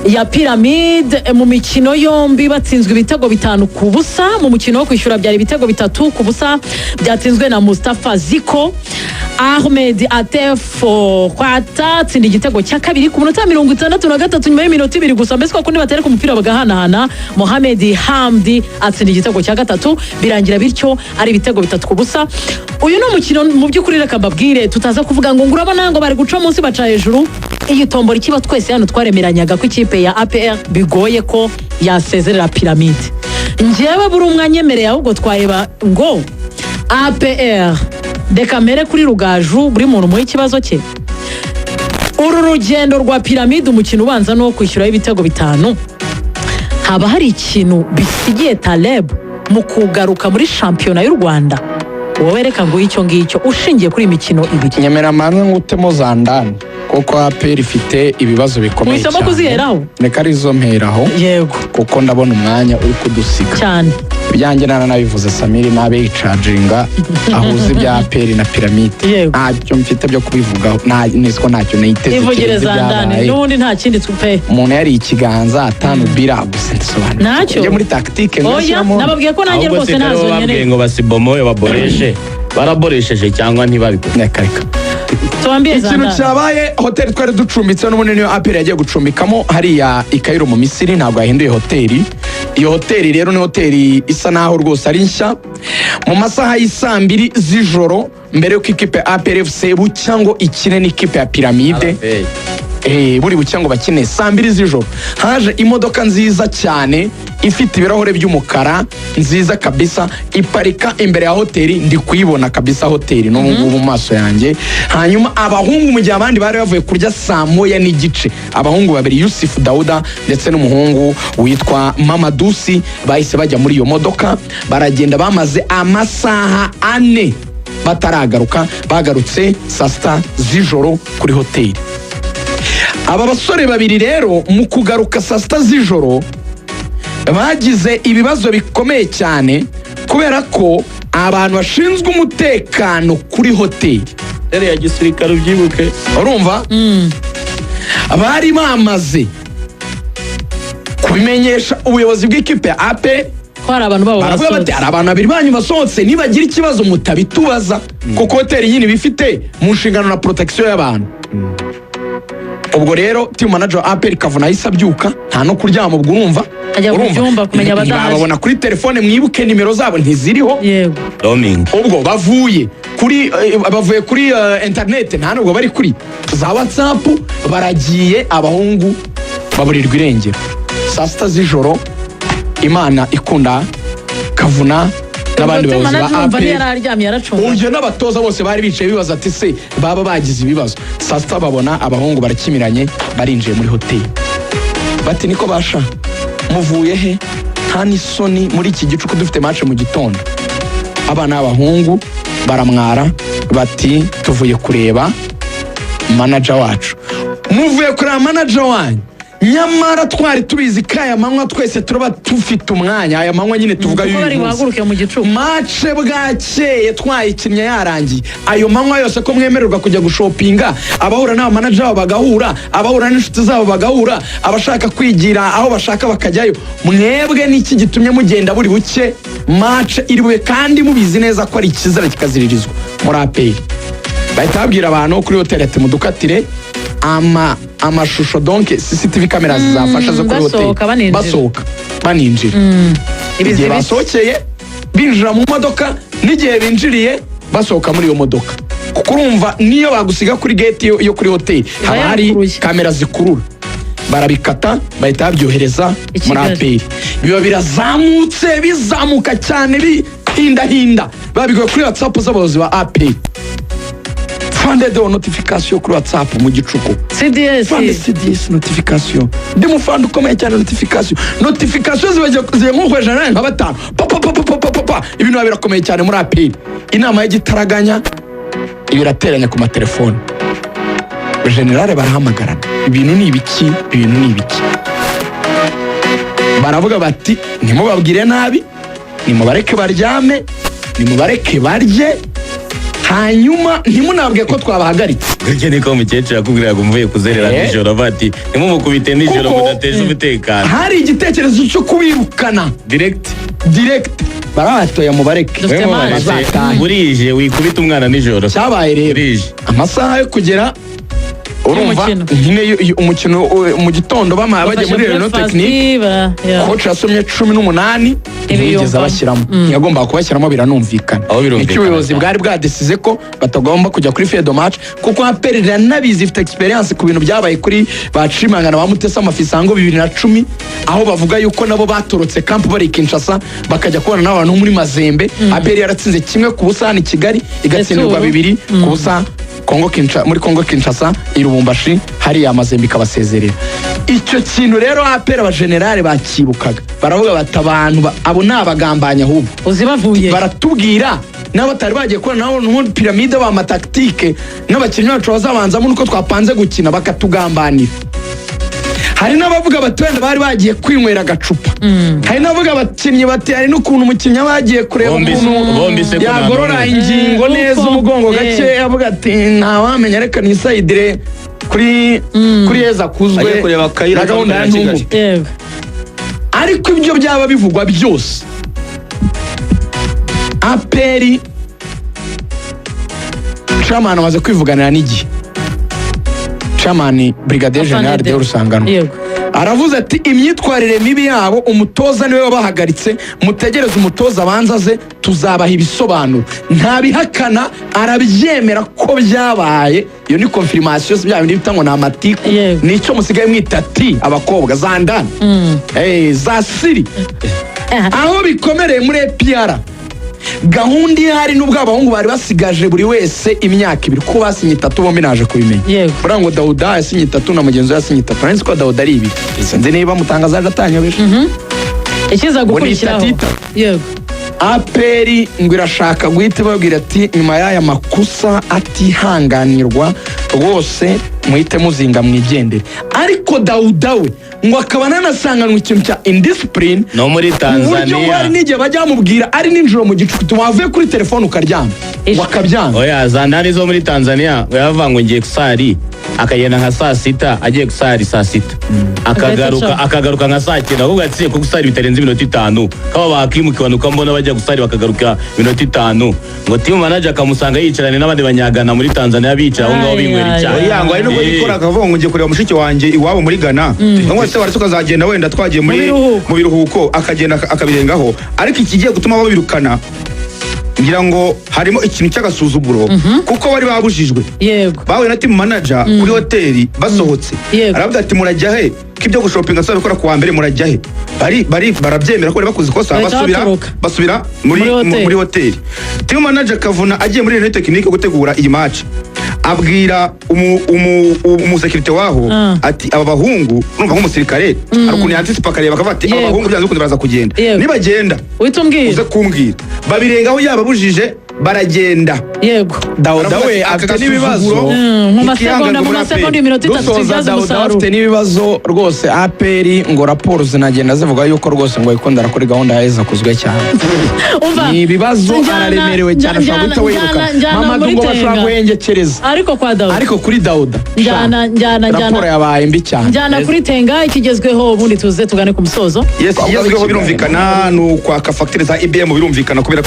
ya Pyramide mu mikino yombi batsinzwe ibitego 5-0 mu mukino wo kwishyura byari ibitego 3-0 byatsinzwe na Mustafa Ziko. Ahmed Atefo kwata tsinda igitego cya kabiri ku minota 63 nyuma y'iminota 2 gusa mbese ko kundi batereka umupira bagahanahana. Mohamed Hamdi atsinda igitego cya gatatu birangira bityo ari ibitego 3-0. Uyu no mukino mu by'ukuri reka mbabwire tutaza kuvuga ngo ngurabana ngo bari guca munsi baca hejuru. Iyi tombora ikiba twese hano twaremeranyaga ko ikipe ya APR bigoye ko yasezerera Pyramide. Njyewe buri umwanyemereye ahubwo twayeba ngo APR deka mere kuri Rugaju buri muntu mu ikibazo cye. Uru rugendo rwa Pyramide umukino ubanza no kwishyura ibitego 5 haba hari ikintu bisigiye Taleb mu kugaruka muri shampiyona y'u Rwanda. Wowe reka ngo icyo ngicyo ushingiye kuri imikino ibiri. Nyemera manwe ngutemo zandani kuko APR ifite ibibazo bikomeye cyane. Wisaba kuziheraho? Reka arizo mperaho. Yego. Kuko ndabona umwanya uri kudusiga. Cyane. Ibyanjye nabivuze Samiri nabe yicaginga ahuze ibya APR na Pyramide. Ntacyo mfite byo kubivugaho. Nisiko ntacyo nayiteze. Ivugire zandani n'ubundi nta kindi tupe. Umuntu yari ikiganza atanu bira gusa nsobanura. Ntacyo. Yo muri tactique ngashyiramo. Nababwiye ko nanjye rwose nazo nyene. Ngo basibomoye baboreshe. Baraboresheje cyangwa ntibabikora. Kareka. Tuambie zandani. Ikintu cyabaye hoteli twari ducumbitse n'umunini wa APR yagiye gucumbikamo hariya i Cairo mu Misiri ntabwo yahinduye hoteli. Iyo hoteli rero ni hoteli isa naho rwose ari nshya mu masaha y'isambiri z'ijoro mbere yo ikipe APR FC bucyango ikine n'ikipe ya Pyramide. Buri bucyango bakine 2 z'ijoro haje imodoka nziza cyane ifite ibirahure by'umukara nziza kabisa iparika imbere ya hoteli ndi kuyibona kabisa hoteli no mu maso yanjye. Hanyuma abahungu mu gihe abandi bari bavuye kurya saa moya n'igice abahungu babiri Yusuf Dauda ndetse n'umuhungu witwa Mamadusi bahise bajya muri iyo modoka baragenda bamaze amasaha 4 bataragaruka bagarutse saa 6 z'ijoro kuri hoteli. Aba basore babiri rero mu kugaruka saa 6 z'ijoro bagize ibibazo bikomeye cyane kubera ko abantu bashinzwe umutekano kuri hoteli ya gisirikare ubyibuke urumva bari bamaze kubimenyesha ubuyobozi bw'ikipe ya APR ko hari abantu babo basohotse. Hari abantu babiri banyu basohotse nibagira ikibazo mutabitubaza kuko hoteli yini bifite mu nshingano na protection y'abantu. Ubwo rero team manager APR Kavuna isabyuka nta no kuryama ubwo urumva kumenya abadahaje babona kuri telefone mwibuke nimero zabo ntiziriho. Yego roaming. Ubwo bavuye kuri internet nta nubwo bari kuri za WhatsApp baragiye abahungu baburirwa irengero saa 6 z'ijoro. Imana ikunda Kavuna n'abandi bayobozi ba APR uje n'abatoza bose bari bicaye bibaza ati se baba bagize ibibazo. Saa 6 babona abahungu barakimiranye barinjiye muri hoteli bati niko basha muvuye he nta n'isoni muri iki gicuku dufite match mu gitondo. Abana b'abahungu baramwara bati tuvuye kureba manager wacu. Muvuye kureba manager wanyu nyamara twari tubizi kaya manywa twese turaba tufite umwanya aya manywa nyine tuvuga yuko match bwakeye twayikinnye yarangiye ayo manywa yose ko mwemererwa kujya gushopinga abahura n'aba manager babo bagahura abahura n'inshuti zabo bagahura abashaka kwigira aho bashaka bakajyayo. Mwebwe niki gitumye mugenda buri buke match iriwe kandi mubizi neza ko ari ikizara kikaziririzwa muri APR. Bahita babwira abantu kuri hotel ati mudukatire amashusho donc CCTV cameras zafasha zo kuri hotel basohoka baninjira. Igihe basohokeye binjira mu modoka n'igihe binjiriye basohoka muri iyo modoka kuko urumva niyo bagusiga kuri gate yo kuri hotel haba hari kamera zikurura barabikata bahita babyohereza muri APR. Biba birazamutse bizamuka cyane bihindahinda babigoye kuri WhatsApp z'abayobozi ba APR. Fande de notification kuri WhatsApp mu gicuku. CDS notification. Ndimu fande ukomeye cyane notification zibagiye nk'ukwejana nayo nka 5. Papa. Ibintu birakomeye cyane muri APR. Inama y'igitaraganya ibirateranya ku matelefone. General barahamagarana. Ibintu ni ibiki? Baravuga bati nimubabwire nabi, nimubareke baryame, nimubareke barye. hanyuma ntimunabwe ko twabahagaritse. Burya niko umukecuru yakubwiraga ngo mvuye kuzerera nijoro bati ntimumukubite nijoro Kuko, mudateje umutekano. hari igitekerezo cyo kubirukana Direct. barabatoya mubareke Dufite match. bazatahe. burije wikubita umwana nijoro. Cyabaye rero burije. amasaha yo kugera urumva Y'umukino. nyine umukino mu gitondo bamaye bajya muri reno tekinike. Coach yasomye 18 ntiyigeze abashyiramo, ntiyagombaga kubashyiramo biranumvikana. Aho birumvikana. Icyo ubuyobozi bwari bwadesize ko batagomba kujya kuri fedo match kuko APR iranabizi ifite experience ku bintu byabaye kuri bacimangana ba Mutesa Mafisango 2010 aho bavuga yuko nabo batorotse camp bari Kinshasa bakajya kubana n'abantu muri Mazembe. APR yaratsinze kimwe ku busa ni Kigali igatsindirwa 2 ku busa muri Congo Kinshasa i Lubumbashi hariya Mazembe ikabasezerera. Icyo kintu rero APR abagenerale bakibukaga baravuga bati abantu abo nabagambanya ahubwo uzibavuye baratubwira n'abatari bagiye kubona nabo muri piramide ba mataktike n'abakinnyi bacu bazabanzamo nuko twapanze gukina bakatugambanira. Hari n'abavuga bati wenda bari bagiye kwinywera agacupa. Hari n'abavuga abakinnyi bati hari n'ukuntu umukinnyi bagiye kureba ukuntu yagorora ingingo neza umugongo gake avuga ati ntawamenya reka nisayidire kuri Yeza kuzwe Ajya kureba Kayira na gahunda ya Ntungu. yego Ariko ibyo byaba bivugwa byose APR chairman amaze kwivuganira n'igihe. Chairman Brigadier General de Rusangano yego aravuze ati imyitwarire mibi yabo umutoza niwe wabahagaritse mutegereze umutoza abanzaze tuzabaha ibisobanuro. Ntabihakana arabyemera ko byabaye. Iyo ni confirmation bya bindi bitangwa na amatiku. Yego. Nicyo musigaye mwita ati abakobwa za ndani za siri aho bikomereye muri APR gahunda ihari n'ubwo abahungu bari basigaje buri wese imyaka 2 ko basinye 3 bombi naje kubimenya. Yego. Bura ngo Dauda yasinye 3 na mugenzi we yasinye 3 nzi ko Dauda ari 2 sinzi niba mutangazaje atanyobeje. ikiza gukurikiraho Bonita Tita. yego APR ngo irashaka guhita babwira ati nyuma y'aya makosa atihanganirwa rwose muhite muzinga mwigendere. Ariko Dauda we ngo akaba nanasanganwe ikintu cya indiscipline no muri uburyo Tanzania. wari n'igihe bajya bamubwira ari ninjoro mu gicuku wavuye kuri telefone ukaryama ngo akabyanga. Oya zandani zo muri Tanzania yavangwe ngiye kusari akagenda nka saa 6 agiye kusari saa 6 akagaruka nka saa 9 ahubwo yatsiye ko gusari bitarenze iminota 5 kaba bakimukiwe nuko mbona bajya gusari bakagaruka iminota 5 ngo team manager akamusanga yicarane n'abandi banyagana muri Tanzania bicara aho ngaho binywera icyayi. Oya ngo ari nubwo yikora akavuga ngo ngiye kureba mushiki wanjye iwabo muri Ghana ngo se wari tukazagenda wenda twagiye mu biruhuko akagenda akabirengaho ariko ikigiye gutuma babirukana ngira ngo harimo ikintu cy'agasuzuguro kuko bari babujijwe. yego bawe na team manager kuri hoteli basohotse aravuga ati murajya he kibyo gushopinga so bikora kuwa mbere murajya he barabyemera ko bakoze kosa basubira muri hoteli. Team manager kavuna agiye muri reno tekinike gutegura iyi match abwira umusekirite waho ati aba bahungu urumva nk'umusirikare arukuntu yantisipa akareba akavuga ati aba bahungu byanze kundi baraza kugenda nibagenda uze kumbwira babirengaho yababujije baragenda. yego Dauda we afite n'ibibazo mu masegonda iminota 3 dusoza. Dauda afite n'ibibazo rwose. APR ngo raporo zinagenda zivuga yuko rwose ngo yikundara kuri gahunda ya Yeza kuzwe cyane. Ni ibibazo araremerewe cyane ashobora guhita wiruka mama ngo bashobora guhengekereza ariko kuri Dauda raporo yabaye mbi cyane. njyana kuri Tenga ikigezweho ubundi tuze tugane ku musozo. Yes igezweho birumvikana nuko aka facture za IBM birumvikana kubera